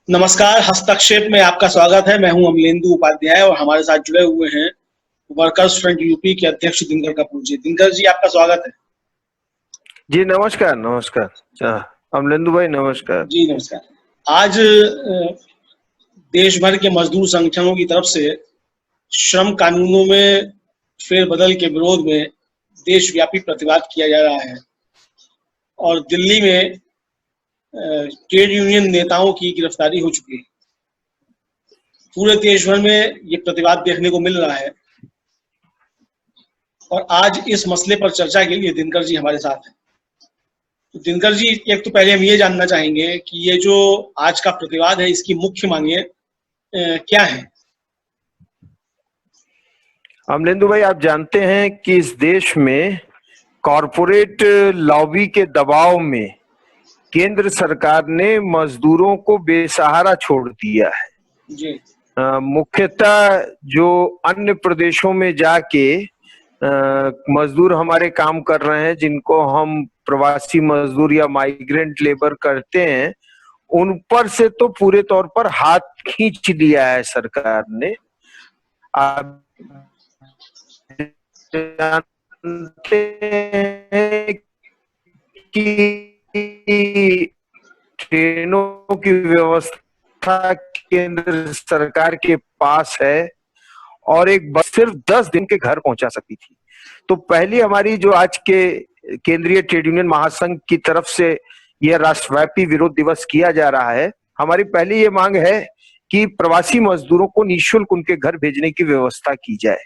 नमस्कार, हस्तक्षेप में आपका स्वागत है। मैं हूं अमलेंदु उपाध्याय और हमारे साथ जुड़े हुए हैं वर्कर्स फ्रंट यूपी के अध्यक्ष दिनकर कपूर जी। दिनकर जी, आपका स्वागत है। जी नमस्कार। नमस्कार अमलेंदु भाई, नमस्कार जी नमस्कार। आज देश भर के मजदूर संगठनों की तरफ से श्रम कानूनों में फेरबदल के विरोध में देशव्यापी प्रतिवाद किया जा रहा है और दिल्ली में ट्रेड यूनियन नेताओं की गिरफ्तारी हो चुकी है। पूरे देश भर में ये प्रतिवाद देखने को मिल रहा है और आज इस मसले पर चर्चा के लिए दिनकर जी हमारे साथ हैं। तो दिनकर जी, एक तो पहले हम ये जानना चाहेंगे कि ये जो आज का प्रतिवाद है, इसकी मुख्य मांगे क्या है? अमलेंदु भाई, आप जानते हैं कि इस देश में कॉरपोरेट लॉबी के दबाव में केंद्र सरकार ने मजदूरों को बेसहारा छोड़ दिया है। जी। मुख्यतः जो अन्य प्रदेशों में जाके मजदूर हमारे काम कर रहे हैं, जिनको हम प्रवासी मजदूर या माइग्रेंट लेबर करते हैं, उन पर से तो पूरे तौर पर हाथ खींच लिया है सरकार ने। आप जानते हैं कि ट्रेनों की व्यवस्था केंद्र सरकार के पास है और एक बस सिर्फ 10 दिन के घर पहुंचा सकती थी। तो पहली हमारी जो आज के केंद्रीय ट्रेड यूनियन महासंघ की तरफ से यह राष्ट्रव्यापी विरोध दिवस किया जा रहा है, हमारी पहली ये मांग है कि प्रवासी मजदूरों को निःशुल्क उनके घर भेजने की व्यवस्था की जाए।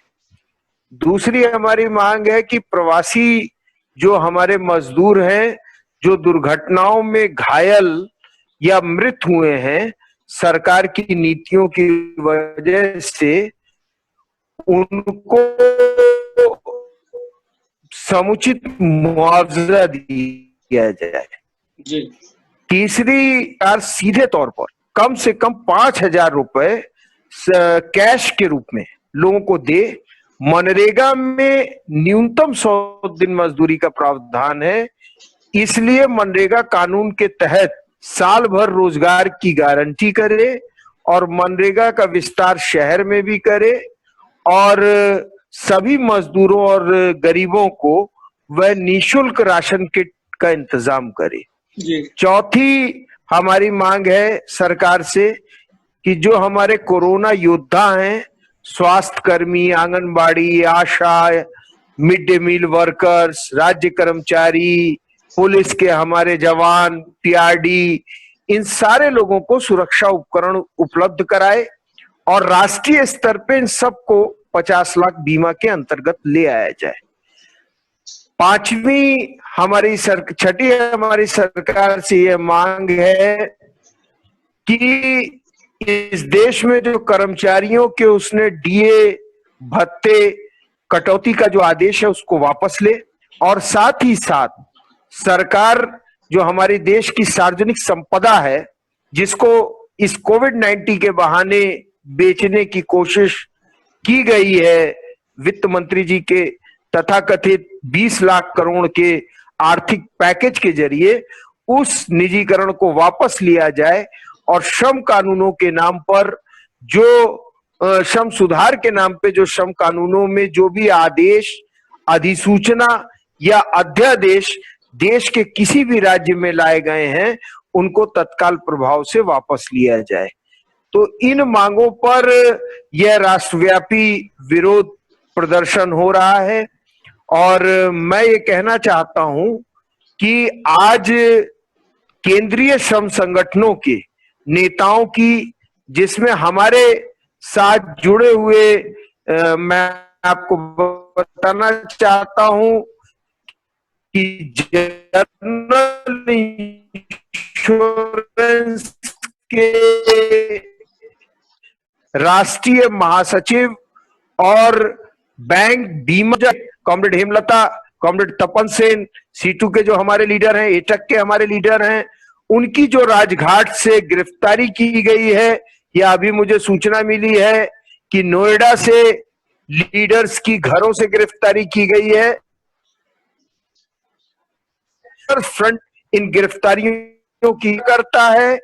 दूसरी हमारी मांग है कि प्रवासी जो हमारे मजदूर हैं, जो दुर्घटनाओं में घायल या मृत हुए हैं, सरकार की नीतियों की वजह से उनको समुचित मुआवजा दिया जाए। जी। तीसरी, सीधे तौर पर कम से कम 5,000 रुपए कैश के रूप में लोगों को दे। मनरेगा में न्यूनतम 100 दिन मजदूरी का प्रावधान है, इसलिए मनरेगा कानून के तहत साल भर रोजगार की गारंटी करे और मनरेगा का विस्तार शहर में भी करे और सभी मजदूरों और गरीबों को वह निःशुल्क राशन किट का इंतजाम करे। चौथी हमारी मांग है सरकार से कि जो हमारे कोरोना योद्धा हैं, स्वास्थ्य कर्मी, आंगनबाड़ी, आशा, मिड डे मील वर्कर्स, राज्य कर्मचारी, पुलिस के हमारे जवान, टीआरडी, इन सारे लोगों को सुरक्षा उपकरण उपलब्ध कराए और राष्ट्रीय स्तर पे इन सबको 50 लाख बीमा के अंतर्गत ले आया जाए। छठी हमारी सरकार से यह मांग है कि इस देश में जो कर्मचारियों के उसने डीए भत्ते कटौती का जो आदेश है उसको वापस ले और साथ ही साथ सरकार जो हमारे देश की सार्वजनिक संपदा है, जिसको इस कोविड-19 के बहाने बेचने की कोशिश की गई है वित्त मंत्री जी के तथाकथित 20 लाख करोड़ के आर्थिक पैकेज के जरिए, उस निजीकरण को वापस लिया जाए और श्रम कानूनों के नाम पर जो श्रम सुधार के नाम पे जो श्रम कानूनों में जो भी आदेश, अधिसूचना या अध्यादेश देश के किसी भी राज्य में लाए गए हैं, उनको तत्काल प्रभाव से वापस लिया जाए। तो इन मांगों पर यह राष्ट्रव्यापी विरोध प्रदर्शन हो रहा है और मैं ये कहना चाहता हूं कि आज केंद्रीय श्रम संगठनों के नेताओं की, जिसमें हमारे साथ जुड़े हुए मैं आपको बताना चाहता हूं कि जनरल इंश्योरेंस के राष्ट्रीय महासचिव और बैंक बीमा कॉमरेड हेमलता, कॉमरेड तपन सेन, सीटू के जो हमारे लीडर हैं, एटक के हमारे लीडर हैं, उनकी जो राजघाट से गिरफ्तारी की गई है, या अभी मुझे सूचना मिली है कि नोएडा से लीडर्स की घरों से गिरफ्तारी की गई है। फ्रंट इन गिरफ्तारियों की करता है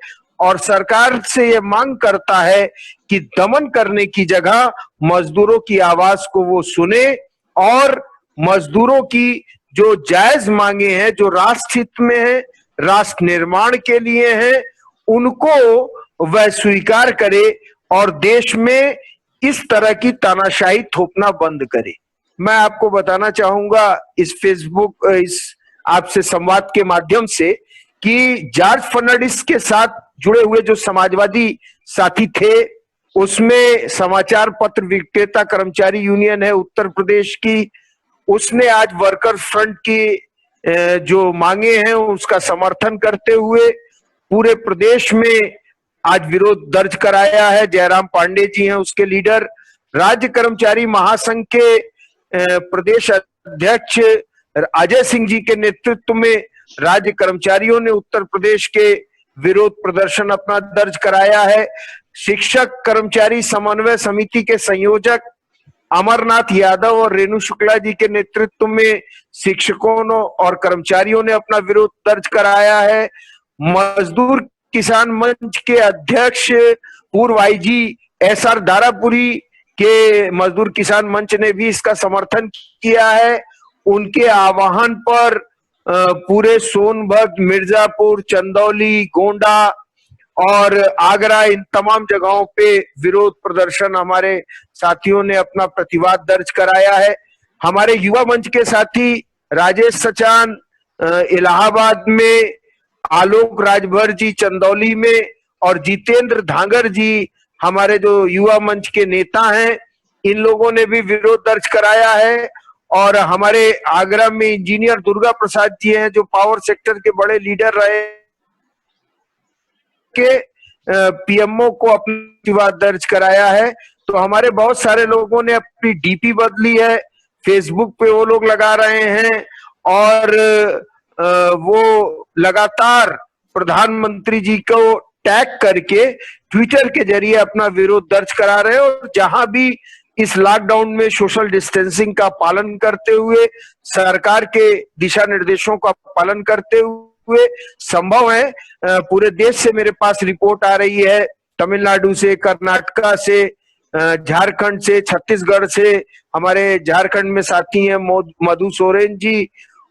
और सरकार से ये मांग करता है कि दमन करने की जगह मजदूरों की आवाज को वो सुने और मजदूरों की जो जायज मांगे हैं, जो राष्ट्र हित में है, राष्ट्र निर्माण के लिए है, उनको वह स्वीकार करे और देश में इस तरह की तानाशाही थोपना बंद करे। मैं आपको बताना चाहूंगा इस फेसबुक इस आपसे संवाद के माध्यम से कि जॉर्ज फर्नांडिस के साथ जुड़े हुए जो समाजवादी साथी थे, उसमें समाचार पत्र विक्रेता कर्मचारी यूनियन है उत्तर प्रदेश की, उसने आज वर्कर्स फ्रंट की जो मांगे हैं उसका समर्थन करते हुए पूरे प्रदेश में आज विरोध दर्ज कराया है। जयराम पांडे जी हैं उसके लीडर। राज्य कर्मचारी महासंघ के प्रदेश अध्यक्ष अजय सिंह जी के नेतृत्व में राज्य कर्मचारियों ने उत्तर प्रदेश के विरोध प्रदर्शन अपना दर्ज कराया है। शिक्षक कर्मचारी समन्वय समिति के संयोजक अमरनाथ यादव और रेणु शुक्ला जी के नेतृत्व में शिक्षकों और कर्मचारियों ने अपना विरोध दर्ज कराया है। मजदूर किसान मंच के अध्यक्ष पूर्व आईजी एसआर दारापुरी के मजदूर किसान मंच ने भी इसका समर्थन किया है। उनके आह्वान पर पूरे सोनभद्र, मिर्जापुर, चंदौली, गोंडा और आगरा, इन तमाम जगहों पे विरोध प्रदर्शन हमारे साथियों ने अपना प्रतिवाद दर्ज कराया है। हमारे युवा मंच के साथी राजेश सचान इलाहाबाद में, आलोक राजभर जी चंदौली में और जितेंद्र धांगर जी हमारे जो युवा मंच के नेता हैं, इन लोगों ने भी विरोध दर्ज कराया है। और हमारे आगरा में इंजीनियर दुर्गा प्रसाद जी हैं जो पावर सेक्टर के बड़े लीडर रहे के पीएमओ को अपना प्रतिवाद दर्ज कराया है। तो हमारे बहुत सारे लोगों ने अपनी डीपी बदली है, फेसबुक पे वो लोग लगा रहे हैं और वो लगातार प्रधानमंत्री जी को टैग करके ट्विटर के जरिए अपना विरोध दर्ज करा रहे हैं। और जहां भी इस लॉकडाउन में सोशल डिस्टेंसिंग का पालन करते हुए, सरकार के दिशा निर्देशों का पालन करते हुए संभव है, पूरे देश से मेरे पास रिपोर्ट आ रही है, तमिलनाडु से, कर्नाटका से, झारखंड से, छत्तीसगढ़ से, हमारे झारखंड में साथी हैं मधु सोरेन जी,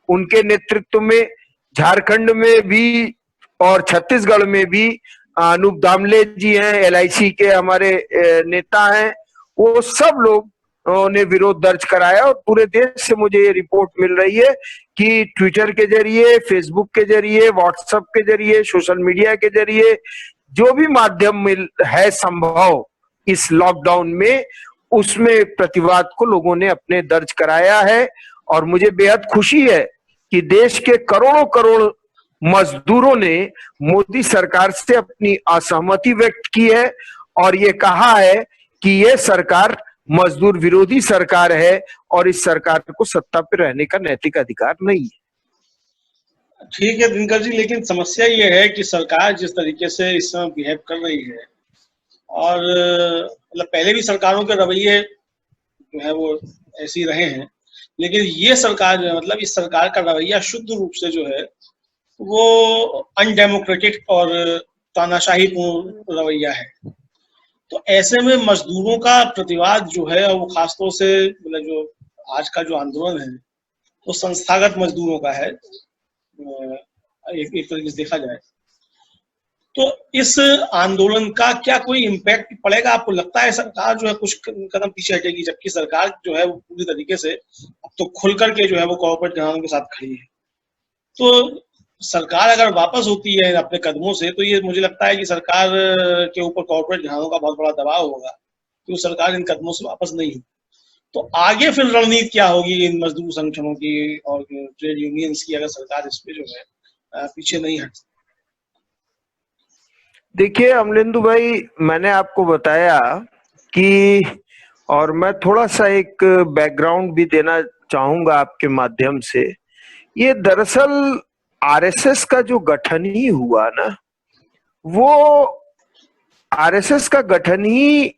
उनके नेतृत्व में झारखंड में भी और छत्तीसगढ़ में भी अनूप दामले जी हैं, एलआईसी के हमारे नेता हैं, वो सब लोग ने विरोध दर्ज कराया। और पूरे देश से मुझे ये रिपोर्ट मिल रही है कि ट्विटर के जरिए, फेसबुक के जरिए, व्हाट्सएप के जरिए, सोशल मीडिया के जरिए जो भी माध्यम है संभव इस लॉकडाउन में, उसमें प्रतिवाद को लोगों ने अपने दर्ज कराया है। और मुझे बेहद खुशी है कि देश के करोड़ों करोड़ मजदूरों ने मोदी सरकार से अपनी असहमति व्यक्त की है और ये कहा है कि ये सरकार मजदूर विरोधी सरकार है और इस सरकार को सत्ता पर रहने का नैतिक अधिकार नहीं है। ठीक है दिनकर जी, लेकिन समस्या ये है कि सरकार जिस तरीके से इस समय बिहेव कर रही है, और मतलब पहले भी सरकारों के रवैये जो है वो ऐसे ही रहे हैं, लेकिन ये सरकार जो है, मतलब इस सरकार का रवैया शुद्ध रूप से जो है वो अनडेमोक्रेटिक और तानाशाही पूर्ण रवैया है। तो ऐसे में मजदूरों का प्रतिवाद जो है वो खासतौर से मतलब जो आज का जो आंदोलन है वो संस्थागत मजदूरों का है, एक तरीके से देखा जाए तो इस आंदोलन का क्या कोई इम्पैक्ट पड़ेगा? आपको लगता है सरकार जो है कुछ कदम पीछे हटेगी, जबकि सरकार जो है वो पूरी तरीके से अब तो खुल करके जो है वो कॉर्पोरेट घरानों के साथ खड़ी है? तो सरकार अगर वापस होती है अपने कदमों से, तो ये मुझे लगता है कि सरकार के ऊपर कॉर्पोरेट घरानों का बहुत बड़ा दबाव होगा कि वो सरकार इन कदमों से वापस नहीं हुई। तो आगे फिर रणनीति क्या होगी इन मजदूर संगठनों की और ट्रेड यूनियंस की, अगर सरकार इस पे जो है पीछे नहीं हटती? देखिए अमलेंदु भाई, मैंने आपको बताया कि, और मैं थोड़ा सा एक बैकग्राउंड भी देना चाहूंगा आपके माध्यम से, ये दरअसल आरएसएस का जो गठन ही हुआ ना, वो आरएसएस का गठन ही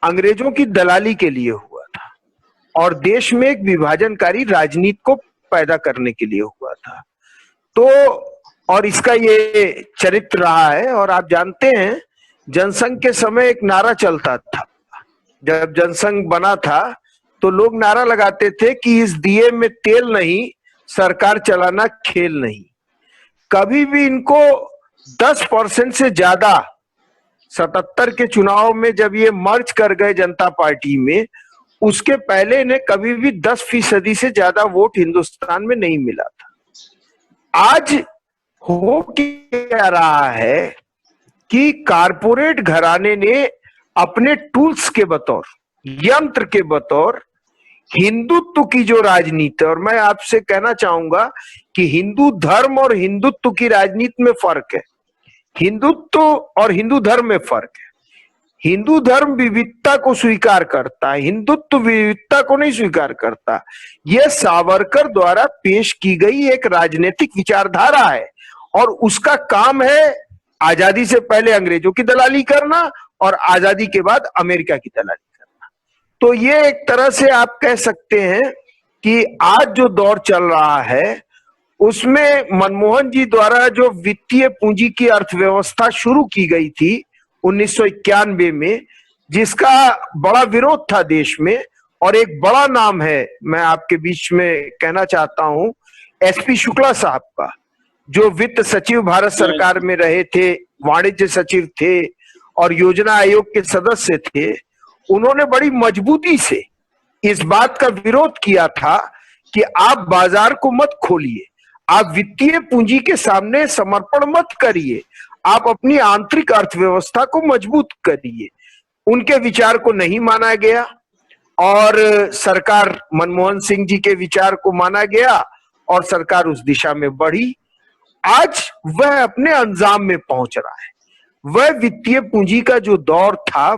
अंग्रेजों की दलाली के लिए हुआ था और देश में एक विभाजनकारी राजनीति को पैदा करने के लिए हुआ था। तो और इसका ये चरित्र रहा है। और आप जानते हैं जनसंघ के समय एक नारा चलता था, जब जनसंघ बना था तो लोग नारा लगाते थे कि इस दिए में तेल नहीं, सरकार चलाना खेल नहीं। कभी भी इनको 10% से ज्यादा 77 के चुनाव में जब ये मर्ज कर गए जनता पार्टी में, उसके पहले इन्हें कभी भी 10% से ज्यादा वोट हिंदुस्तान में नहीं मिला था। आज हो क्या रहा है कि कारपोरेट घराने ने अपने टूल्स के बतौर, यंत्र के बतौर हिंदुत्व की जो राजनीति, और मैं आपसे कहना चाहूंगा कि हिंदू धर्म और हिंदुत्व की राजनीति में फर्क है। हिंदुत्व और हिंदू धर्म में फर्क है। हिंदू धर्म विविधता को स्वीकार करता है, हिंदुत्व विविधता को नहीं स्वीकार करता। यह सावरकर द्वारा पेश की गई एक राजनीतिक विचारधारा है और उसका काम है आजादी से पहले अंग्रेजों की दलाली करना और आजादी के बाद अमेरिका की दलाली करना। तो ये एक तरह से आप कह सकते हैं कि आज जो दौर चल रहा है उसमें मनमोहन जी द्वारा जो वित्तीय पूंजी की अर्थव्यवस्था शुरू की गई थी 1991 में, जिसका बड़ा विरोध था देश में, और एक बड़ा नाम है, मैं आपके बीच में कहना चाहता हूं, एसपी शुक्ला साहब का, जो वित्त सचिव भारत सरकार में रहे थे, वाणिज्य सचिव थे और योजना आयोग के सदस्य थे। उन्होंने बड़ी मजबूती से इस बात का विरोध किया था कि आप बाजार को मत खोलिए, आप वित्तीय पूंजी के सामने समर्पण मत करिए, आप अपनी आंतरिक अर्थव्यवस्था को मजबूत करिए। उनके विचार को नहीं माना गया और सरकार, मनमोहन सिंह जी के विचार को माना गया और सरकार उस दिशा में बढ़ी। आज वह अपने अंजाम में पहुंच रहा है। वह वित्तीय पूंजी का जो दौर था,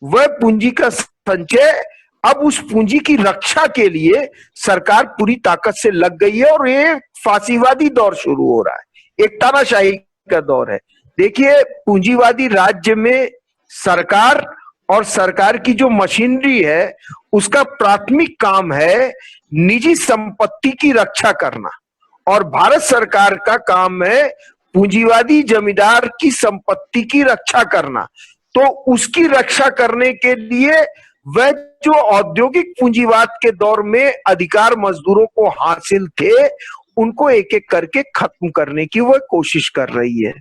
वह पूंजी का संचय, अब उस पूंजी की रक्षा के लिए सरकार पूरी ताकत से लग गई है और ये फांसीवादी दौर शुरू हो रहा है, एक तानाशाही का दौर है। देखिए, पूंजीवादी राज्य में सरकार और सरकार की जो मशीनरी है उसका प्राथमिक काम है निजी संपत्ति की रक्षा करना, और भारत सरकार का काम है पूंजीवादी जमींदार की संपत्ति की रक्षा करना। तो उसकी रक्षा करने के लिए वह जो औद्योगिक पूंजीवाद के दौर में अधिकार मजदूरों को हासिल थे, उनको एक एक करके खत्म करने की वह कोशिश कर रही है।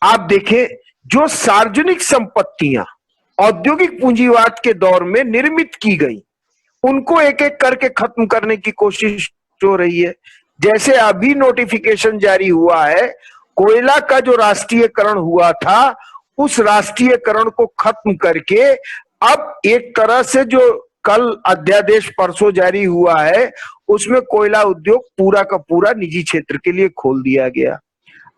आप देखें, जो सार्वजनिक संपत्तियां औद्योगिक पूंजीवाद के दौर में निर्मित की गई, उनको एक एक करके खत्म करने की कोशिश हो रही है। जैसे अभी नोटिफिकेशन जारी हुआ है, कोयला का जो राष्ट्रीयकरण हुआ था, उस राष्ट्रीयकरण को खत्म करके अब एक तरह से जो कल अध्यादेश परसों जारी हुआ है, उसमें कोयला उद्योग पूरा का पूरा निजी क्षेत्र के लिए खोल दिया गया।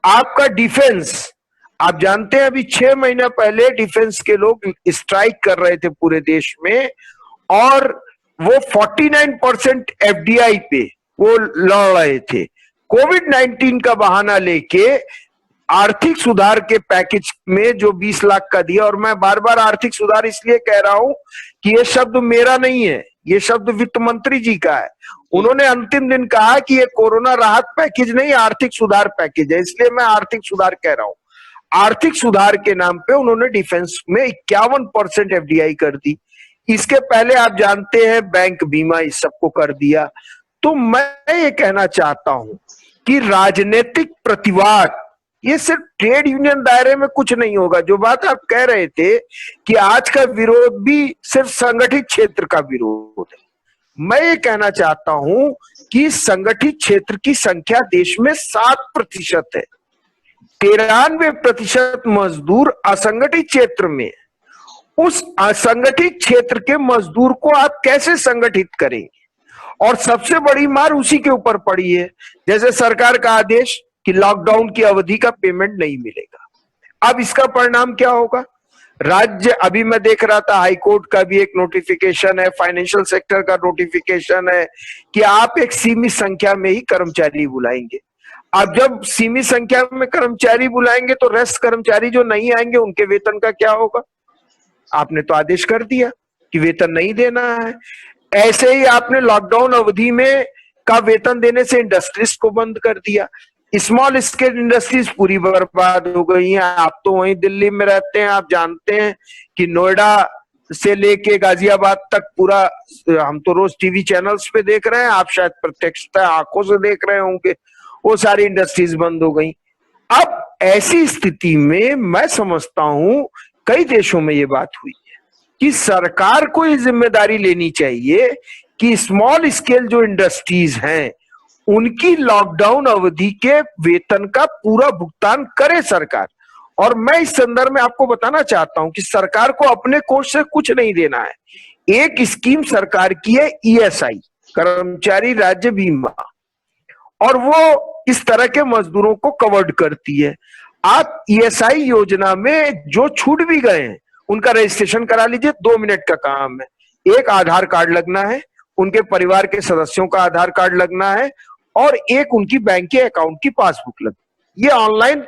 आपका डिफेंस, आप जानते हैं अभी 6 महीना पहले डिफेंस के लोग स्ट्राइक कर रहे थे पूरे देश में, और वो 49% एफडीआई पे वो लड़ रहे थे। कोविड-19 का बहाना लेके आर्थिक सुधार के पैकेज में जो 20 लाख का दिया, और मैं बार बार आर्थिक सुधार इसलिए कह रहा हूं कि ये शब्द मेरा नहीं है, ये शब्द वित्त मंत्री जी का है। उन्होंने अंतिम दिन कहा कि ये कोरोना राहत पैकेज नहीं, आर्थिक सुधार पैकेज है, इसलिए मैं आर्थिक सुधार कह रहा हूं। आर्थिक सुधार के नाम पे उन्होंने डिफेंस में 51% एफडीआई कर दी। इसके पहले आप जानते हैं बैंक बीमा इस सबको कर दिया। तो मैं ये कहना चाहता हूं कि राजनीतिक प्रतिवाद ये सिर्फ ट्रेड यूनियन दायरे में कुछ नहीं होगा। जो बात आप कह रहे थे कि आज का विरोध भी सिर्फ संगठित क्षेत्र का विरोध है, मैं ये कहना चाहता हूं कि संगठित क्षेत्र की संख्या देश में 7% है। 93% मजदूर असंगठित क्षेत्र में। उस असंगठित क्षेत्र के मजदूर को आप कैसे संगठित करेंगे? और सबसे बड़ी मार उसी के ऊपर पड़ी है। जैसे सरकार का आदेश कि लॉकडाउन की अवधि का पेमेंट नहीं मिलेगा। अब इसका परिणाम क्या होगा? राज्य, अभी मैं देख रहा था हाईकोर्ट का भी एक नोटिफिकेशन है, फाइनेंशियल सेक्टर का नोटिफिकेशन है कि आप एक सीमित संख्या में ही कर्मचारी बुलाएंगे। अब जब सीमित संख्या में कर्मचारी बुलाएंगे तो रेस्ट कर्मचारी जो नहीं आएंगे उनके वेतन का क्या होगा? आपने तो आदेश कर दिया कि वेतन नहीं देना है। ऐसे ही आपने लॉकडाउन अवधि में का वेतन देने से इंडस्ट्रीज को बंद कर दिया। स्मॉल स्केल इंडस्ट्रीज पूरी बर्बाद हो गई हैं। आप तो वहीं दिल्ली में रहते हैं, आप जानते हैं कि नोएडा से लेके गाजियाबाद तक पूरा, हम तो रोज टीवी चैनल्स पे देख रहे हैं, आप शायद प्रत्यक्षता आंखों से देख रहे होंगे, वो सारी इंडस्ट्रीज बंद हो गई। अब ऐसी स्थिति में मैं समझता हूं कई देशों में ये बात हुई है कि सरकार को ये जिम्मेदारी लेनी चाहिए कि स्मॉल स्केल जो इंडस्ट्रीज हैं उनकी लॉकडाउन अवधि के वेतन का पूरा भुगतान करे सरकार। और मैं इस संदर्भ में आपको बताना चाहता हूं कि सरकार को अपने कोष से कुछ नहीं देना है। एक स्कीम सरकार की है ईएसआई, कर्मचारी राज्य बीमा, और वो इस तरह के मजदूरों को कवर्ड करती है। आप ईएसआई योजना में जो छूट भी गए हैं उनका रजिस्ट्रेशन करा लीजिए, 2 मिनट का काम है। एक आधार कार्ड लगना है, उनके परिवार के सदस्यों का आधार कार्ड लगना है, और एक उनकी बैंक के अकाउंट की पासबुक लगनी। ये ऑनलाइन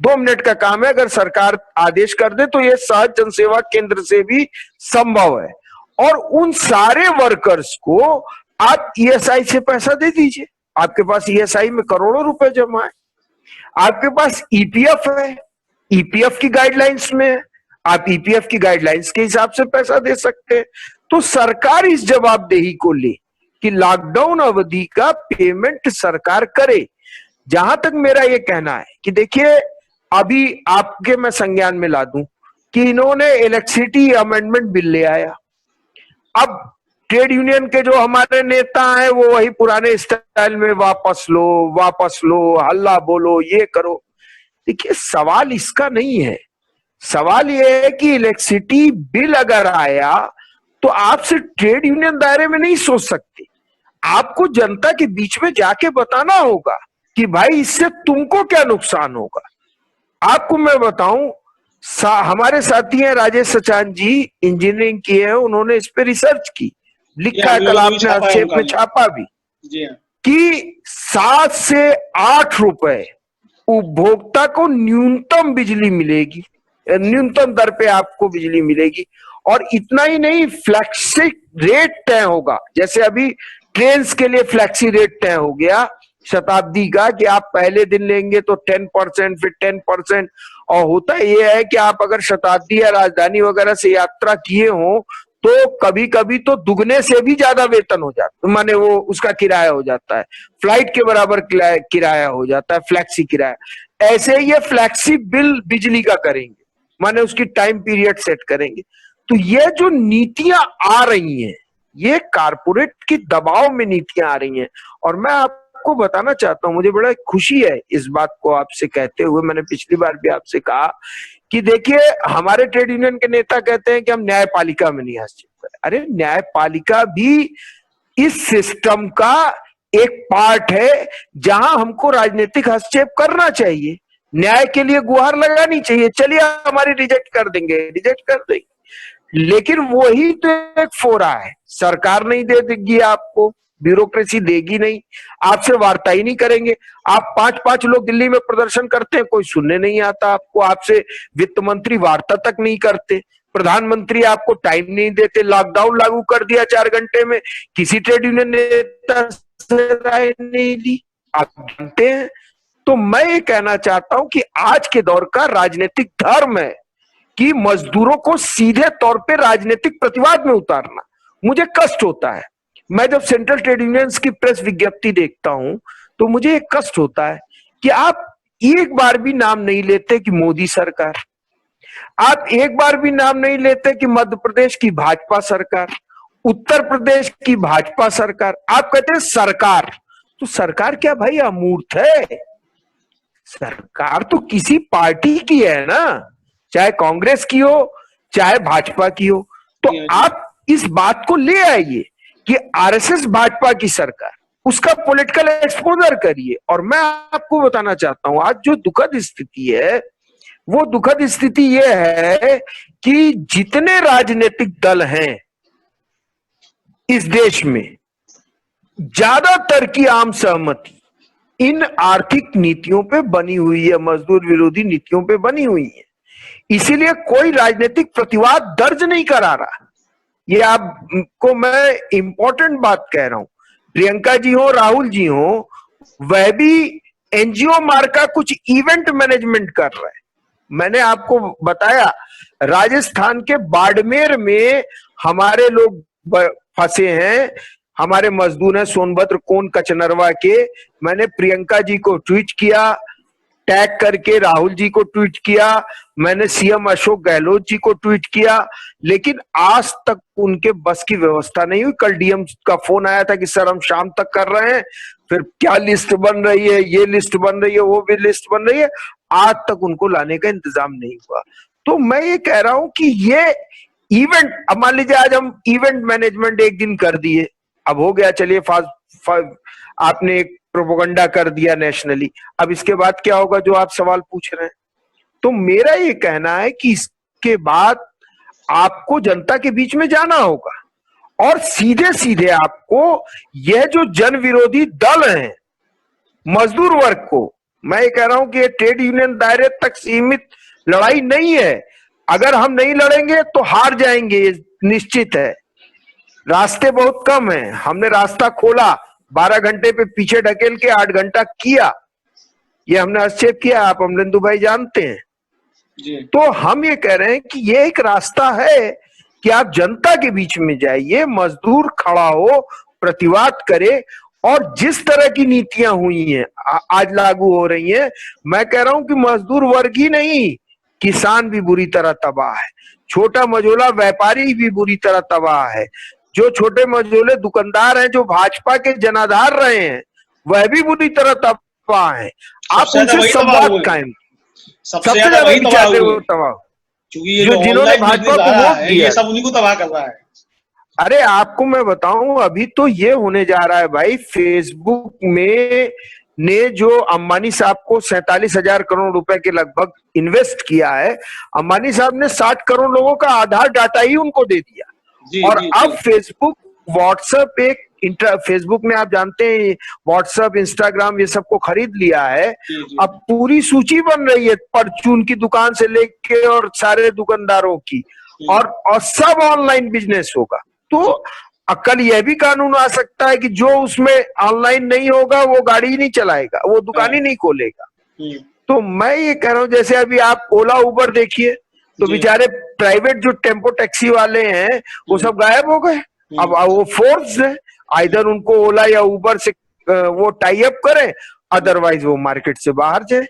2 मिनट का काम है। अगर सरकार आदेश कर दे तो ये सहज जन सेवा केंद्र से भी संभव है। और उन सारे वर्कर्स को आप ईएसआई से पैसा दे दीजिए। आपके पास ईएसआई में करोड़ों रुपए जमा है, आपके पास ईपीएफ है, ईपीएफ की गाइडलाइंस में है, आप ईपीएफ की गाइडलाइंस के हिसाब से पैसा दे सकते हैं। तो सरकार इस जवाबदेही को ले कि लॉकडाउन अवधि का पेमेंट सरकार करे। जहां तक मेरा ये कहना है कि देखिए, अभी आपके मैं संज्ञान में ला दूं कि इन्होंने इलेक्ट्रिसिटी अमेंडमेंट बिल ले आया। अब ट्रेड यूनियन के जो हमारे नेता हैं वो वही पुराने स्टाइल में वापस लो, हल्ला बोलो, ये करो। देखिए, सवाल इसका नहीं है। सवाल ये है कि इलेक्ट्रिसिटी बिल अगर आया तो आप सिर्फ ट्रेड यूनियन दायरे में नहीं सोच सकते। आपको जनता के बीच में जाके बताना होगा कि भाई इससे तुमको क्या नुकसान होगा। आपको मैं बताऊं, हमारे साथी हैं राजेश सचान जी, इंजीनियरिंग की है, उन्होंने इस पे रिसर्च की, लिखा है, कल आपने आक्षेप में छापा भी कि 7 से 8 रुपए उपभोक्ता को न्यूनतम बिजली मिलेगी, न्यूनतम दर पे आपको बिजली मिलेगी। और इतना ही नहीं, फ्लैक्सी रेट तय होगा। जैसे अभी ट्रेन के लिए फ्लैक्सी रेट तय हो गया शताब्दी का कि आप पहले दिन लेंगे तो 10%, फिर 10%। और होता यह है कि आप अगर शताब्दी या राजधानी वगैरह से यात्रा किए हो तो कभी कभी तो दुगने से भी ज्यादा वेतन हो जाता, माने वो उसका किराया हो जाता है, फ्लाइट के बराबर किराया हो जाता है, फ्लैक्सी किराया। ऐसे ये फ्लैक्सी बिल बिजली का करेंगे, माने उसकी टाइम पीरियड सेट करेंगे। तो ये जो नीतियां आ रही हैं, ये कारपोरेट की दबाव में नीतियां आ रही हैं। और मैं आपको बताना चाहता हूं, मुझे बड़ा खुशी है इस बात को आपसे कहते हुए। मैंने पिछली बार भी आपसे कहा कि देखिए, हमारे ट्रेड यूनियन के नेता कहते हैं कि हम न्यायपालिका में नहीं हस्तक्षेप करें। अरे, न्यायपालिका भी इस सिस्टम का एक पार्ट है जहां हमको राजनीतिक हस्तक्षेप करना चाहिए, न्याय के लिए गुहार लगानी चाहिए। चलिए, हमारी रिजेक्ट कर देंगे, लेकिन वही तो एक फोरा है। सरकार नहीं दे देगी आपको, ब्यूरोक्रेसी देगी नहीं, आपसे वार्ता ही नहीं करेंगे। आप 5-5 लोग दिल्ली में प्रदर्शन करते हैं, कोई सुनने नहीं आता आपको, आपसे वित्त मंत्री वार्ता तक नहीं करते, प्रधानमंत्री आपको टाइम नहीं देते। लॉकडाउन लागू कर दिया 4 घंटे में, किसी ट्रेड यूनियन नेता से राय नहीं ली, आप जानते हैं। तो मैं ये कहना चाहता हूं कि आज के दौर का राजनीतिक धर्म है कि मजदूरों को सीधे तौर पे राजनीतिक प्रतिवाद में उतारना। मुझे कष्ट होता है, मैं जब सेंट्रल ट्रेड यूनियंस की प्रेस विज्ञप्ति देखता हूं तो मुझे एक कष्ट होता है कि आप एक बार भी नाम नहीं लेते कि मोदी सरकार, आप एक बार भी नाम नहीं लेते कि मध्य प्रदेश की भाजपा सरकार, उत्तर प्रदेश की भाजपा सरकार। आप कहते हैं सरकार, तो सरकार क्या भाई अमूर्त है? सरकार तो किसी पार्टी की है ना, चाहे कांग्रेस की हो चाहे भाजपा की हो। तो आप इस बात को ले आइए कि आरएसएस भाजपा की सरकार, उसका पॉलिटिकल एक्सपोजर करिए। और मैं आपको बताना चाहता हूं, आज जो दुखद स्थिति है वो दुखद स्थिति ये है कि जितने राजनीतिक दल हैं इस देश में, ज्यादातर की आम सहमति इन आर्थिक नीतियों पे बनी हुई है, मजदूर विरोधी नीतियों पे बनी हुई है। इसीलिए कोई राजनीतिक प्रतिवाद दर्ज नहीं करा रहा। ये आपको मैं इंपॉर्टेंट बात कह रहा हूं। प्रियंका जी हो, राहुल जी हो, वह भी एनजीओ मार्का कुछ इवेंट मैनेजमेंट कर रहा है। मैंने आपको बताया राजस्थान के बाड़मेर में हमारे लोग फंसे हैं, हमारे मजदूर हैं सोनभद्र कोन कचनरवा के। मैंने प्रियंका जी को ट्वीट किया, टैग करके राहुल जी को ट्वीट किया, मैंने सीएम अशोक गहलोत जी को ट्वीट किया, लेकिन आज तक उनके बस की व्यवस्था नहीं हुई। कल डीएम का फोन आया था कि सर हम शाम तक कर रहे हैं, फिर क्या लिस्ट बन रही है, ये लिस्ट बन रही है, वो भी लिस्ट बन रही है, आज तक उनको लाने का इंतजाम नहीं हुआ। तो मैं ये कह रहा हूं कि ये इवेंट, अब मान लीजिए आज हम इवेंट मैनेजमेंट एक दिन कर दिए, अब हो गया, चलिए आपने एक प्रोपोगंडा कर दिया नेशनली, अब इसके बाद क्या होगा जो आप सवाल पूछ रहे हैं। तो मेरा ये कहना है कि इसके बाद आपको जनता के बीच में जाना होगा और सीधे सीधे आपको यह जो जन विरोधी दल हैं मजदूर वर्ग को, मैं ये कह रहा हूं कि ये ट्रेड यूनियन दायरे तक सीमित लड़ाई नहीं है। अगर हम नहीं लड़ेंगे तो हार जाएंगे, ये निश्चित है। रास्ते बहुत कम हैं, हमने रास्ता खोला, 12 घंटे पे पीछे ढकेल के 8 घंटा किया, ये हमने हस्तक्षेप किया, आप अमरिंदु भाई जानते हैं जी। तो हम ये कह रहे हैं कि ये एक रास्ता है कि आप जनता के बीच में जाइए, मजदूर खड़ा हो, प्रतिवाद करे, और जिस तरह की नीतियां हुई हैं आज लागू हो रही हैं, मैं कह रहा हूं कि मजदूर वर्ग ही नहीं, किसान भी बुरी तरह तबाह है, छोटा मझोला व्यापारी भी बुरी तरह तबाह है, जो छोटे मझोले दुकानदार हैं जो भाजपा के जनाधार रहे हैं वह भी बुरी तरह तबाह है। आप उनसे संवाद कायम, सबसे ज्यादा वही तबाह क्योंकि ये जो जिन्होंने भाजपा को वोट दिया, ये सब उन्हीं को तबाह कर रहा है। अरे आपको मैं बताऊं, अभी तो ये होने जा रहा है भाई, फेसबुक में ने जो अंबानी साहब को 47,000 करोड़ रुपए के लगभग इन्वेस्ट किया है, अंबानी साहब ने 60 करोड़ लोगों का आधार डाटा ही उनको दे दिया। जी, और जी, अब जी। फेसबुक, व्हाट्सएप, एक फेसबुक ने आप जानते हैं व्हाट्सएप, इंस्टाग्राम ये सबको खरीद लिया है। जी, जी। अब पूरी सूची बन रही है परचून की दुकान से लेके और सारे दुकानदारों की, और सब ऑनलाइन बिजनेस होगा। तो कल यह भी कानून आ सकता है कि जो उसमें ऑनलाइन नहीं होगा वो गाड़ी ही नहीं चलाएगा, वो दुकान ही नहीं खोलेगा। तो मैं ये कह रहा हूं, जैसे अभी आप ओला उबर देखिए, तो बेचारे प्राइवेट जो टेम्पो टैक्सी वाले हैं वो सब गायब हो गए। अब वो फोर्स है, आइदर उनको ओला या उबर से वो टाई अप करें, अदरवाइज वो मार्केट से बाहर जाए।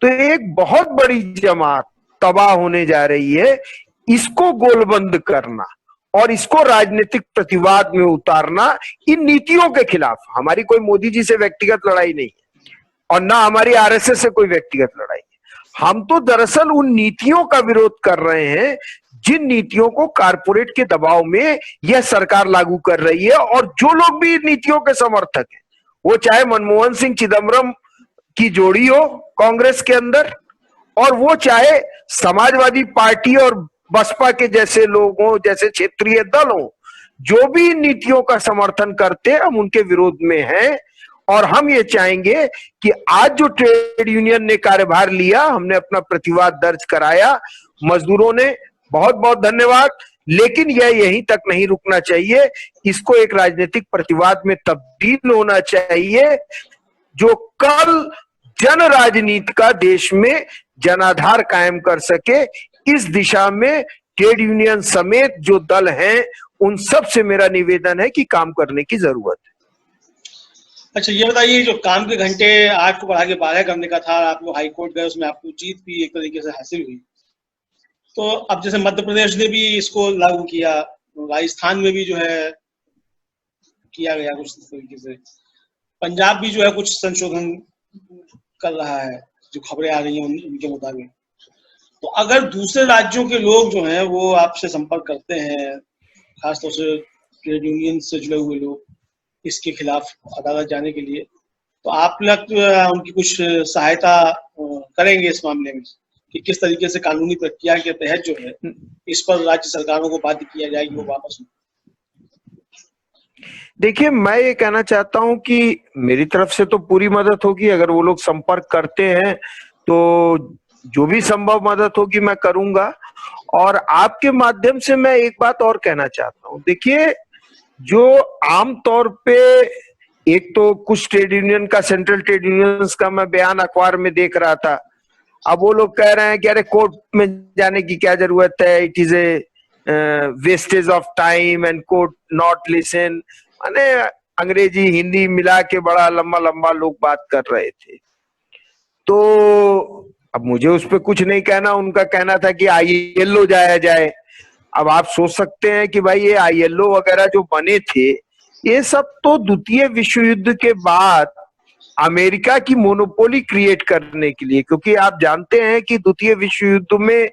तो एक बहुत बड़ी जमात तबाह होने जा रही है। इसको गोलबंद करना और इसको राजनीतिक प्रतिवाद में उतारना, इन नीतियों के खिलाफ। हमारी कोई मोदी जी से व्यक्तिगत लड़ाई नहीं है और ना हमारी आरएसएस से कोई व्यक्तिगत लड़ाई है। हम तो दरअसल उन नीतियों का विरोध कर रहे हैं जिन नीतियों को कारपोरेट के दबाव में यह सरकार लागू कर रही है। और जो लोग भी इन नीतियों के समर्थक हैं, वो चाहे मनमोहन सिंह चिदम्बरम की जोड़ी हो कांग्रेस के अंदर, और वो चाहे समाजवादी पार्टी और बसपा के जैसे लोगों, जैसे क्षेत्रीय दल हो, जो भी इन नीतियों का समर्थन करते हैं, हम उनके विरोध में हैं। और हम ये चाहेंगे कि आज जो ट्रेड यूनियन ने कार्यभार लिया, हमने अपना प्रतिवाद दर्ज कराया, मजदूरों ने, बहुत बहुत धन्यवाद, लेकिन यह यहीं तक नहीं रुकना चाहिए, इसको एक राजनीतिक प्रतिवाद में तब्दील होना चाहिए, जो कल जन राजनीति का देश में जनाधार कायम कर सके। इस दिशा में ट्रेड यूनियन समेत जो दल हैं, उन सब से मेरा निवेदन है कि काम करने की जरूरत है। अच्छा, ये बताइए, जो काम के घंटे 8 को बढ़ा के 12 करने का था, आप लोग हाई कोर्ट गए, उसमें आपको जीत भी एक तरीके से हासिल हुई। तो अब जैसे मध्य प्रदेश ने भी इसको लागू किया, राजस्थान में भी जो है किया गया कुछ तरीके से, पंजाब भी जो है कुछ संशोधन कर रहा है, जो खबरें आ रही हैं उनके मुताबिक। तो अगर दूसरे राज्यों के लोग जो हैं वो आपसे संपर्क करते हैं, खासतौर से ट्रेड यूनियन से जुड़े हुए लोग, इसके खिलाफ अदालत जाने के लिए, तो आप लोग उनकी कुछ सहायता करेंगे इस मामले में कि किस तरीके से कानूनी प्रक्रिया के तहत जो है इस पर राज्य सरकारों को बाध्य किया जाए कि वो वापस हो? देखिए, मैं ये कहना चाहता हूं कि मेरी तरफ से तो पूरी मदद होगी। अगर वो लोग संपर्क करते हैं तो जो भी संभव मदद होगी मैं करूंगा। और आपके माध्यम से मैं एक बात और कहना चाहता हूं। देखिए, जो आमतौर पे एक तो कुछ ट्रेड यूनियन का, सेंट्रल ट्रेड यूनियंस का मैं बयान अखबार में देख रहा था। अब वो लोग कह रहे हैं कि अरे कोर्ट में जाने की क्या जरूरत है, it is a wastage of time and court not listen. माने अंग्रेजी हिंदी मिला के बड़ा लंबा लंबा लोग बात कर रहे थे। तो अब मुझे उस पर कुछ नहीं कहना, उनका कहना था कि ILO जाया जाए। अब आप सोच सकते हैं कि भाई ये ILO वगैरह जो बने थे, ये सब तो द्वितीय विश्व युद्ध के बाद अमेरिका की मोनोपोली क्रिएट करने के लिए, क्योंकि आप जानते हैं कि द्वितीय विश्व युद्ध में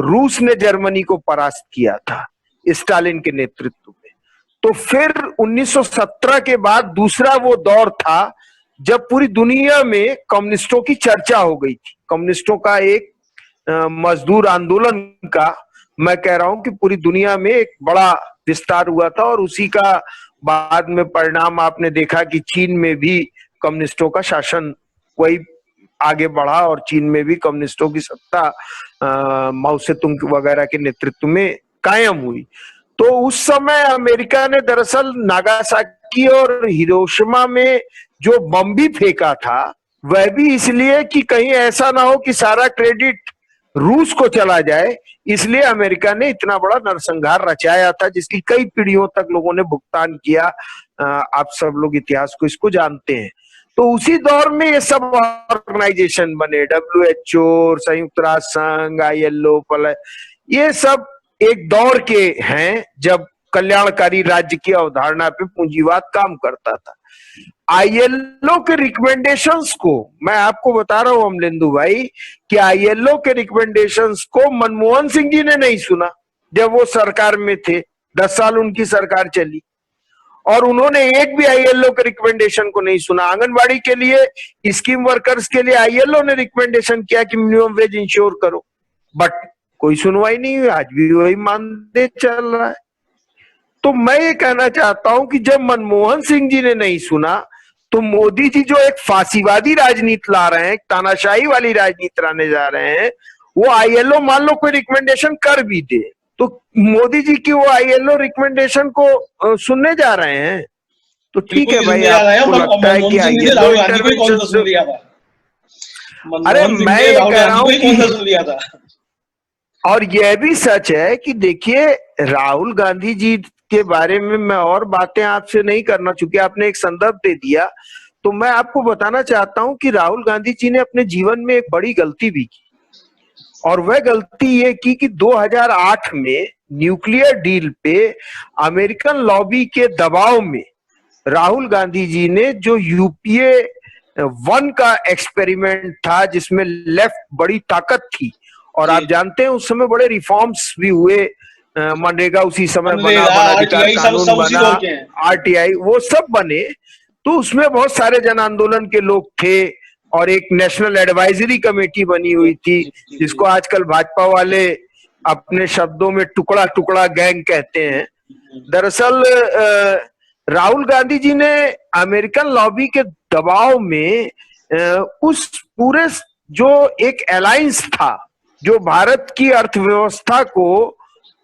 रूस ने जर्मनी को परास्त किया था स्टालिन के नेतृत्व में। तो फिर 1917 के बाद दूसरा वो दौर था जब पूरी दुनिया में कम्युनिस्टों की चर्चा हो गई थी। कम्युनिस्टों का एक मजदूर आंदोलन का, मैं कह रहा हूं कि पूरी दुनिया में एक बड़ा विस्तार हुआ था, और उसी का बाद में परिणाम आपने देखा कि चीन में भी कम्युनिस्टों का शासन वही आगे बढ़ा, और चीन में भी कम्युनिस्टों की सत्ता माओ सेतुंग वगैरह के नेतृत्व में कायम हुई। तो उस समय अमेरिका ने दरअसल नागासाकी और हिरोशिमा में जो बम भी फेंका था, वह भी इसलिए कि कहीं ऐसा ना हो कि सारा क्रेडिट रूस को चला जाए, इसलिए अमेरिका ने इतना बड़ा नरसंहार रचाया था, जिसकी कई पीढ़ियों तक लोगों ने भुगतान किया। आप सब लोग इतिहास को इसको जानते हैं। तो उसी दौर में ये सब ऑर्गेनाइजेशन बने, WHO, संयुक्त राष्ट्र संघ, ILO, ये सब एक दौर के हैं जब कल्याणकारी राज्य की अवधारणा पे पूंजीवाद काम करता था। ILO के रिकमेंडेशंस को मैं आपको बता रहा हूं अमलेंदु भाई कि ILO के रिकमेंडेशंस को मनमोहन सिंह जी ने नहीं सुना जब वो सरकार में थे। 10 साल उनकी सरकार चली और उन्होंने एक भी ILO के रिकमेंडेशन को नहीं सुना। आंगनबाड़ी के लिए, स्कीम वर्कर्स के लिए ILO ने रिकमेंडेशन किया कि मिनिमम वेज इंश्योर करो, बट कोई सुनवाई नहीं हुई। आज भी वही मानते चल रहा है। तो मैं ये कहना चाहता हूं कि जब मनमोहन सिंह जी ने नहीं सुना, तो मोदी जी जो एक फांसीवादी राजनीति ला रहे हैं, तानाशाही वाली राजनीति लाने जा रहे हैं, वो ILO मान लो कोई रिकमेंडेशन कर भी दे, तो मोदी जी की वो ILO रिकमेंडेशन को सुनने जा रहे हैं। तो ठीक है भाई, आपको लगता है कि ILO इंटरवेंशन, अरे मैं ये कह रहा हूं कि, और यह भी सच है कि देखिए राहुल गांधी जी के बारे में मैं और बातें आपसे नहीं करना, चूंकि आपने एक संदर्भ दे दिया, तो मैं आपको बताना चाहता हूं कि राहुल गांधी जी ने अपने जीवन में एक बड़ी गलती भी की, और वह गलती ये की कि 2008 में न्यूक्लियर डील पे अमेरिकन लॉबी के दबाव में राहुल गांधी जी ने जो UPA 1 का एक्सपेरिमेंट था, जिसमें लेफ्ट बड़ी ताकत थी, और आप जानते हैं उस समय बड़े रिफॉर्म्स भी हुए, मनरेगा उसी समय बना, अधिकार कानून बना, RTI, वो सब बने। तो उसमें बहुत सारे जन आंदोलन के लोग थे, और एक नेशनल एडवाइजरी कमेटी बनी हुई थी, जिसको आजकल भाजपा वाले अपने शब्दों में टुकड़ा टुकड़ा गैंग कहते हैं। दरअसल राहुल गांधी जी ने अमेरिकन लॉबी के दबाव में उस पूरे जो एक अलायंस था, जो भारत की अर्थव्यवस्था को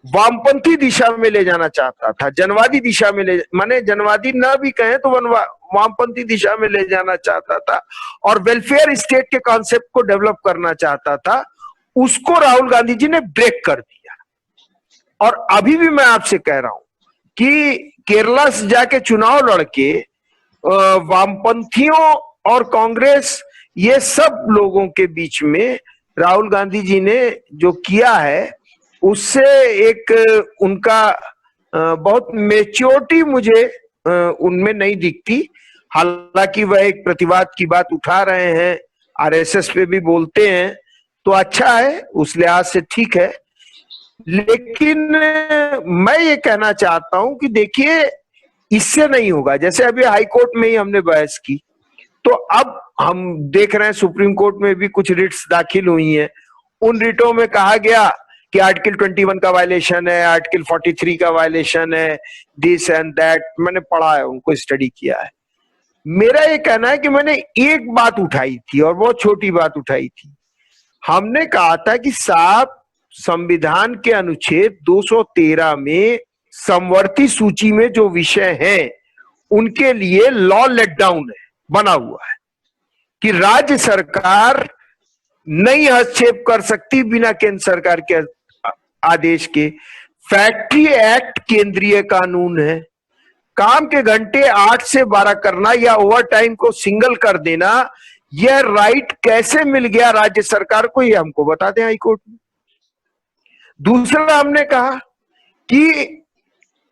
वामपंथी दिशा में ले जाना चाहता था, जनवादी दिशा में माने जनवादी ना भी कहें तो वामपंथी दिशा में ले जाना चाहता था, और वेलफेयर स्टेट के कॉन्सेप्ट को डेवलप करना चाहता था, उसको राहुल गांधी जी ने ब्रेक कर दिया। और अभी भी मैं आपसे कह रहा हूं कि केरला से जाके चुनाव लड़के वामपंथियों और कांग्रेस, ये सब लोगों के बीच में राहुल गांधी जी ने जो किया है, उससे एक उनका बहुत मेच्योरिटी मुझे उनमें नहीं दिखती। हालांकि वह एक प्रतिवाद की बात उठा रहे हैं, RSS पे भी बोलते हैं, तो अच्छा है, उस लिहाज से ठीक है। लेकिन मैं ये कहना चाहता हूं कि देखिए इससे नहीं होगा। जैसे अभी हाई कोर्ट में ही हमने बहस की, तो अब हम देख रहे हैं सुप्रीम कोर्ट में भी कुछ रिट्स दाखिल हुई हैं। उन रिटों में कहा गया कि आर्टिकल 21 का वायलेशन है, आर्टिकल 43 का वायलेशन है, दिस एंड दैट। मैंने पढ़ा है, उनको स्टडी किया है। मेरा ये कहना है कि मैंने एक बात उठाई थी, और बहुत छोटी बात उठाई थी। हमने कहा था कि साहब, संविधान के अनुच्छेद 213 में समवर्ती सूची में जो विषय हैं, उनके लिए लॉ लेटडाउन है, बना हुआ है कि राज्य सरकार नहीं हस्तक्षेप कर सकती बिना केंद्र सरकार के आदेश के। फैक्ट्री एक्ट केंद्रीय कानून है। काम के घंटे 8 से 12 करना या ओवर टाइम को सिंगल कर देना, यह राइट कैसे मिल गया राज्य सरकार को, यह हमको बता दें हाईकोर्ट में। दूसरा, हमने कहा कि